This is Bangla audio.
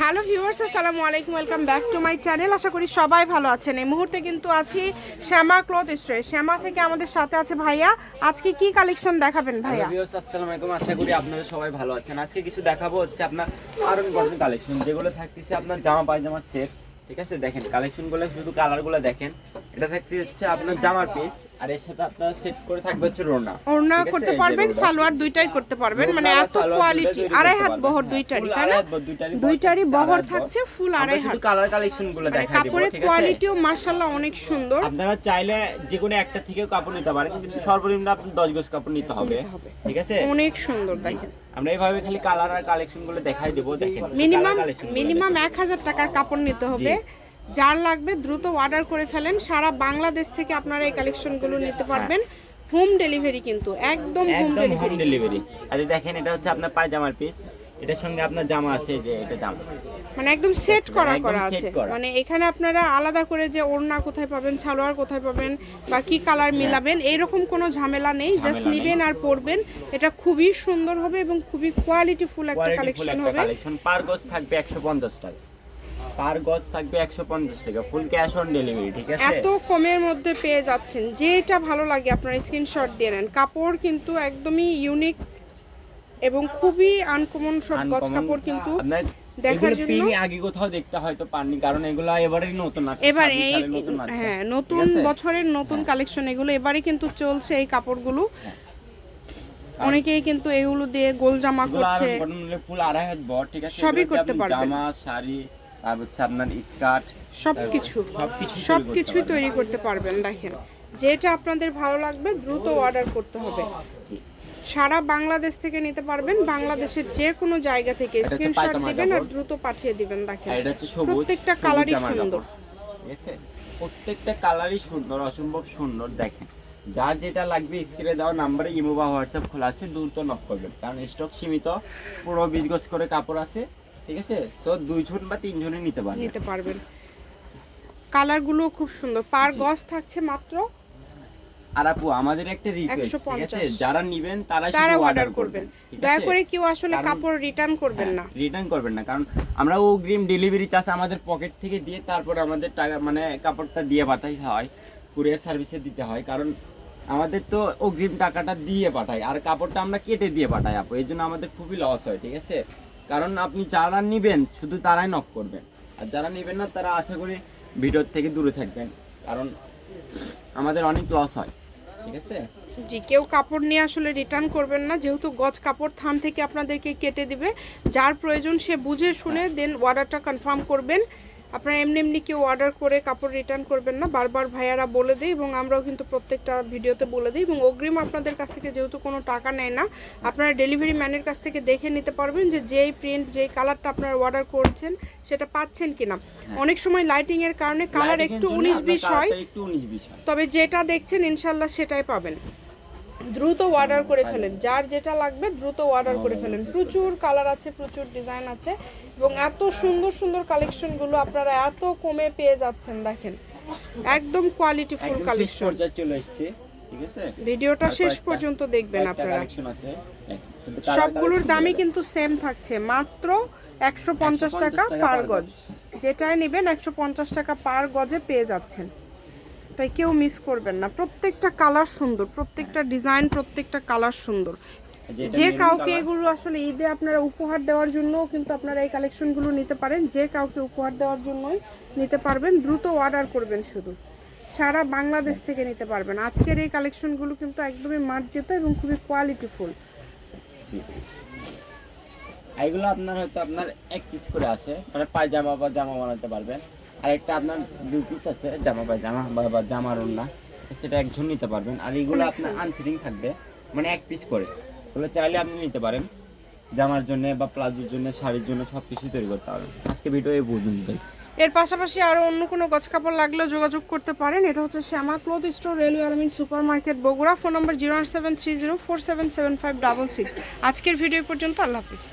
হ্যালো ভিউয়ার্স, আসসালামু আলাইকুম, welcome back to my channel. আশা করি সবাই ভালো আছেন। এই মুহূর্তে কিন্তু আছি শ্যামা ক্লথ স্টোরে। শ্যামা থেকে আমাদের সাথে আছে ভাইয়া। আজকে কি কালেকশন দেখাবেন ভাইয়া? ভিউয়ার্স আসসালামু আলাইকুম, আশা করি আপনারা সবাই ভালো আছেন। আজকে কিছু দেখাবো হচ্ছে আপনার আরন কটন কালেকশন, যেগুলো থাকতেছে আপনার জামা পায়জামার সেট। ঠিক আছে, দেখেন কালেকশনগুলো, শুধু কালারগুলো দেখেন। এটা থাকতে হচ্ছে আপনার জামার পিস, আর এর সাথে আপনার সেট করে থাকবে হচ্ছে ওড়না। ওড়না করতে পারবেন, সালোয়ার দুইটাই করতে পারবেন, মানে এত কোয়ালিটি। আড়াই হাত বহর দুইটারই, তাই না? দুইটারই বহর থাকছে, ফুল আড়াই হাত। শুধু কালার কালেকশনগুলো দেখাই দিব। কাপড়ের ঠিক আছে, কোয়ালিটিও মাশাআল্লাহ অনেক সুন্দর। আপনারা চাইলে যে কোনো একটা থেকে কাপড় নিতে পারেন, কিন্তু সর্বনিম্ন আপনি 10 গজ কাপড় নিতে হবে। ঠিক আছে, অনেক সুন্দর। দেখেন আমরা এইভাবে খালি কালার আর কালেকশনগুলো দেখাই দেব। দেখেন মিনিমাম 1000 টাকার কাপড় নিতে হবে। যার লাগবে দ্রুত অর্ডার করে ফেলেন। সারা বাংলাদেশ থেকে আপনারা এই কালেকশনগুলো নিতে পারবেন। হোম ডেলিভারি, কিন্তু একদম হোম ডেলিভারি। আর দেখেন এটা হচ্ছে আপনার পায়জামার পিস, এটার সঙ্গে আপনার জামা আছে, যে এটা জামা মানে একদম সেট করা আছে। মানে এখানে আপনারা আলাদা করে যে ওড়না কোথায় পাবেন, সালোয়ার কোথায় পাবেন, বা কি কালার মিলাবেন, এইরকম কোনো ঝামেলা নেই। জাস্ট নেবেন আর পরবেন। এটা খুবই সুন্দর হবে এবং খুবই কোয়ালিটিফুল একটা কালেকশন হবে। পার গজ থাকবে 150 টাকা, পার গজ থাকবে 150 টাকা, ফুল ক্যাশ অন ডেলিভারি। ঠিক আছে, এত কমের মধ্যে পেয়ে যাচ্ছেন। যেটা ভালো লাগে আপনারা স্ক্রিনশট দিয়ে নেন। কাপড় কিন্তু একদমই ইউনিক এবং খুবই আনকমন সব গজ কাপড়, কিন্তু দেখার জন্য আগে কোথাও দেখতে হয়তো পাননি, কারণ এগুলো এবারেই নতুন আসছে। এবারে হ্যাঁ, নতুন বছরের নতুন কালেকশন এগুলো এবারে কিন্তু চলছে এই কাপড়গুলো। অনেকেই কিন্তু এগুলো দিয়ে গোল জামা করছে, ফুল আড়াই হাত বড়। ঠিক আছে, সবই করতে পারবেন। জামা, শাড়ি, আর হচ্ছে আপনার স্কার্ট, সবকিছুই তৈরি করতে পারবেন। দেখেন, যেটা আপনাদের ভালো লাগবে দ্রুত অর্ডার করতে হবে। সারা বাংলাদেশ থেকে নিতে পারবেন, বাংলাদেশের যে কোনো জায়গা থেকে স্ক্রিনশট দিবেন আর দ্রুত পাঠিয়ে দিবেন। দেখেন প্রত্যেকটা কালারই সুন্দর। ঠিক আছে, প্রত্যেকটা কালারই সুন্দর, অসম্ভব সুন্দর। দেখেন যার যেটা লাগবে স্ক্রিনে দেওয়া নাম্বারে ইমো বা হোয়াটসঅ্যাপ খোলা আছে, দ্রুত নক করবেন, কারণ স্টক সীমিত। পুরো 20 গজ করে কাপড় আছে। ঠিক আছে, সো 2 জন বা 3 জনই নিতে পারবেন। কালারগুলো খুব সুন্দর। পার গজ থাকছে মাত্র। আর আপু আমাদের একটা রিকোয়েস্ট, ঠিক আছে, যারা নেবেন তারা শুধু অর্ডার করবেন। দয়া করে কেউ আসলে কাপড় রিটার্ন করবেন না, কারণ আমরা অগ্রিম ডেলিভারি চার্জ আমাদের পকেট থেকে দিয়ে তারপর আমাদের টাকা, মানে কাপড়টা দিয়ে পাঠাইতে হয়, কুরিয়ার সার্ভিসে দিতে হয়। কারণ আমাদের তো অগ্রিম টাকাটা দিয়ে পাঠাই, আর কাপড়টা আমরা কেটে দিয়ে পাঠাই আপু, এই জন্য আমাদের খুবই লস হয়। ঠিক আছে, কারণ আপনি যারা নেবেন শুধু তারাই নক করবেন, আর যারা নেবেন না তারা আশা করি ভিডিওর থেকে দূরে থাকবেন, কারণ আমাদের অনেক লস হয়। ঠিক আছে জি, কেউ কাপড় নিয়ে আসলে রিটার্ন করবেন না, যেহেতু গজ কাপড় থান থেকে আপনাদেরকে কেটে দিবে। যার প্রয়োজন সে বুঝে শুনে দেন অর্ডারটা কনফার্ম করবেন। আপনারা এমনি কেউ অর্ডার করে কাপড় রিটার্ন করবেন না। বারবার ভাইয়ারা বলে দেয় এবং আমরাও কিন্তু প্রত্যেকটা ভিডিওতে বলে দিই। এবং অগ্রিম আপনাদের কাছ থেকে যেহেতু কোনো টাকা নেয় না, আপনারা ডেলিভারি ম্যানের কাছ থেকে দেখে নিতে পারবেন যে যেই প্রিন্ট, যেই কালারটা আপনারা অর্ডার করছেন সেটা পাচ্ছেন কিনা। অনেক সময় লাইটিং এর কারণে কালার একটু 19-20 হয়, তবে যেটা দেখছেন ইনশাল্লাহ সেটাই পাবেন। দ্রুত অর্ডার করে ফেলেন, যার যেটা লাগবে দ্রুত অর্ডার করে ফেলেন। প্রচুর কালার আছে, প্রচুর ডিজাইন আছে, এবং এত সুন্দর সুন্দর কালেকশনগুলো আপনারা এত কমে পেয়ে যাচ্ছেন। দেখেন একদম কোয়ালিটিফুল কালেকশন চলে আসছে। ঠিক আছে, ভিডিওটা শেষ পর্যন্ত দেখবেন আপনারা। সবগুলোর দামই কিন্তু সেম থাকছে, মাত্র 150 টাকা পার গজ। যেটাই নেবেন 150 টাকা পার গজে পেয়ে যাচ্ছেন, তাই কেউ মিস করবেন না। প্রত্যেকটা কালার সুন্দর, প্রত্যেকটা ডিজাইন, প্রত্যেকটা কালার সুন্দর। যে কাউকে এগুলো আসলে ঈদে আপনারা উপহার দেওয়ার জন্য কিন্তু আপনারা এই কালেকশনগুলো নিতে পারেন। যে কাউকে উপহার দেওয়ার জন্যই নিতে পারবেন, দ্রুত অর্ডার করবেন। শুধু সারা বাংলাদেশ থেকে নিতে পারবেন। আজকের এই কালেকশনগুলো কিন্তু একদমই মার্জিত এবং খুবই কোয়ালিটিফুল। এইগুলো আপনার হয়তো আপনার এক পিস করে আসে, মানে পায়জামা বা জামা বানাতে পারবেন। আর একটা আপনার 2 পিস আছে, জামা পায়জামা বা জামার ওড়না, সেটা একজন নিতে পারবেন। আর এগুলো আপনার আনসিটিং থাকবে, মানে এক পিস করে। ওগুলো চাইলে আপনি নিতে পারেন জামার জন্য বা প্লাজোর জন্য, শাড়ির জন্য, সব কিছু তৈরি করতে পারবেন। আজকে ভিডিও এই পর্যন্ত। এর পাশাপাশি আরও অন্য কোনো গজ কাপড় লাগলেও যোগাযোগ করতে পারেন। এটা হচ্ছে শ্যামা ক্লথ স্টোর, রেলওয়ে আলমিন সুপার মার্কেট, বগুড়া। ফোন নম্বর 08730477566। আজকের ভিডিও পর্যন্ত, আল্লাহ হাফিজ।